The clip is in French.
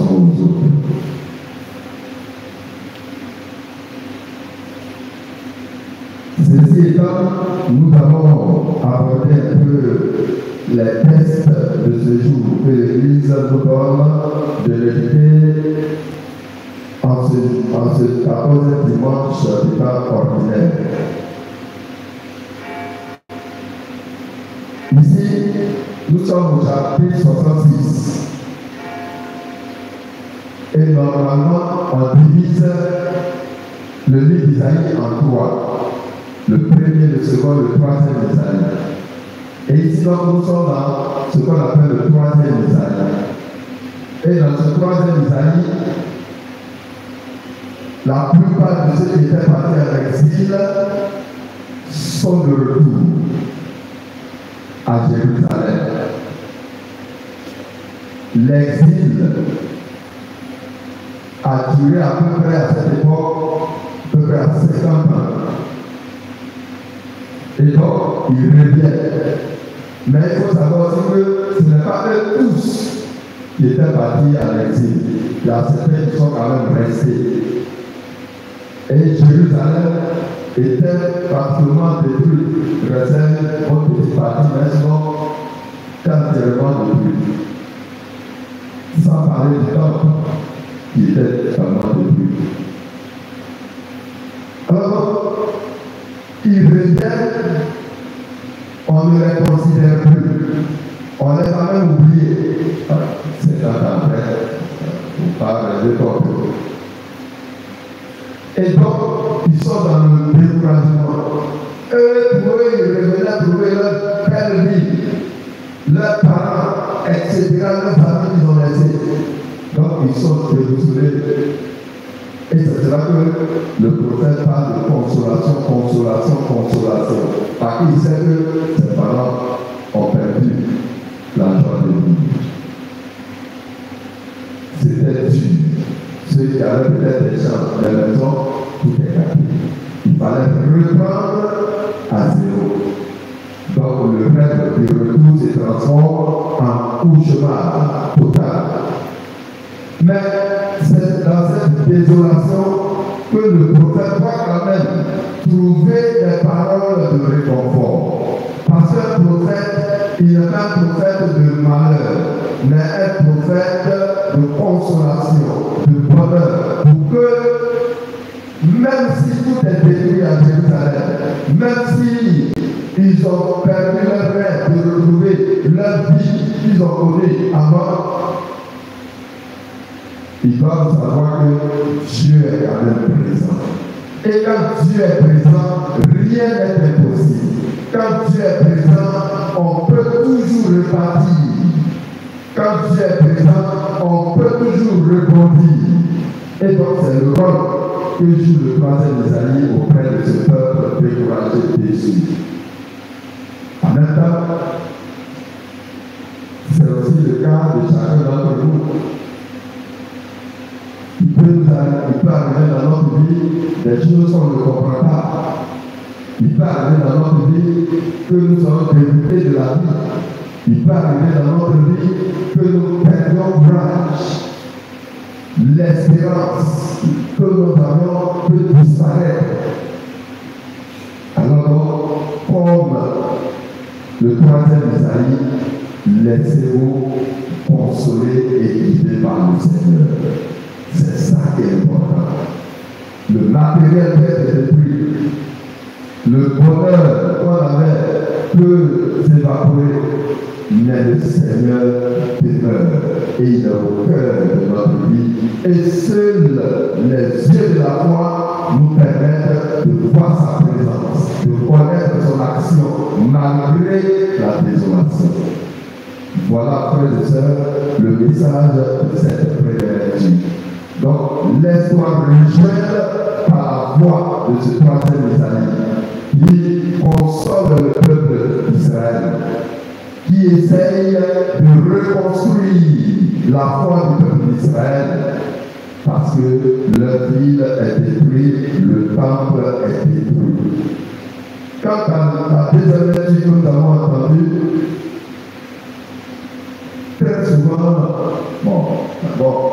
attention aux autres. Ceci étant, nous allons aborder un peu les tests de ce jour que l'Église nous donne de l'éviter en ce 14e dimanche du temps ordinaire. Ici, nous sommes au chapitre 66. Et normalement, on divise le livre d'Isaïe en trois. Le premier, le second, le troisième Isaïe. Et ici, donc, nous sommes dans ce qu'on appelle le troisième Isaïe. Et dans ce troisième Isaïe, la plupart de ceux qui étaient partis à l'exil sont de retour à Jérusalem. L'exil a duré à peu près à cette époque, à peu près à 50 ans. Et donc, ils reviennent. Mais il faut savoir aussi que ce n'est pas eux tous qui étaient partis à l'exil. Il y a certains qui sont quand même restés. Et Jérusalem était pratiquement détruite. Il restait une petite partie, mais sinon, entièrement détruite. Sans parler du temple qui était totalement détruit. Alors, ils reviennent, on ne les considère plus. On les a même oubliés. C'est un après, on parle de temps. Et donc, ils sont dans le découragement. Eux, pour eux, ils revenaient trouver leur belle vie, leurs parents, etc., leurs familles qu'ils ont laissées. Donc, ils sont déboussolés. Et c'est cela que le prophète parle de consolation, consolation, consolation. Parce qu'il sait que ses parents ont perdu la joie de vivre. C'était dur. Ceux qui avaient peut-être des champs, des maisons, tout est gâté. Il fallait reprendre à zéro. Donc le rêve du retour se transforme en cauchemar total. Mais c'est dans cette désolation que le prophète va quand même trouver des paroles de réconfort. Parce qu'un prophète, il n'est pas un prophète de malheur, mais un prophète de consolation, de bonheur, pour que même si tout est détruit à Jérusalem, même si ils ont perdu leur rêve de retrouver leur vie qu'ils ont connue avant, ils doivent savoir que Dieu est quand même présent. Et quand Dieu est présent, rien n'est impossible. Quand Dieu est présent, on peut toujours repartir. Quand Dieu est présent, on peut toujours rebondir. Et donc c'est le rôle que joue le troisième Isaïe auprès de ce peuple découragé, déçu. En même temps, c'est aussi le cas de chacun d'entre nous. Il peut arriver dans notre vie des choses qu'on ne comprend pas. Il peut arriver dans notre vie que nous sommes dégoûtés de la vie. Il peut arriver dans notre vie que nous perdions courage. L'espérance que nous avons peut disparaître. Alors, comme le troisième Isaïe, laissez-vous consoler et guider par le Seigneur. C'est ça qui est important. Le matériel peut être détruit. Le bonheur qu'on avait peut s'évaporer. Mais le Seigneur demeure et il est au cœur de notre vie. Et seuls les yeux de la foi nous permettent de voir sa présence, de connaître son action malgré la désolation. Voilà, frères et sœurs, le message de cette première lecture. Donc, laisse-toi rejoindre par la voix de ce troisième Isaïe qui console le peuple d'Israël, qui essaye de reconstruire la foi du peuple d'Israël parce que leur ville est détruite, le temple est détruit. Quant à la deuxième lecture que nous avons entendue, très souvent, d'abord,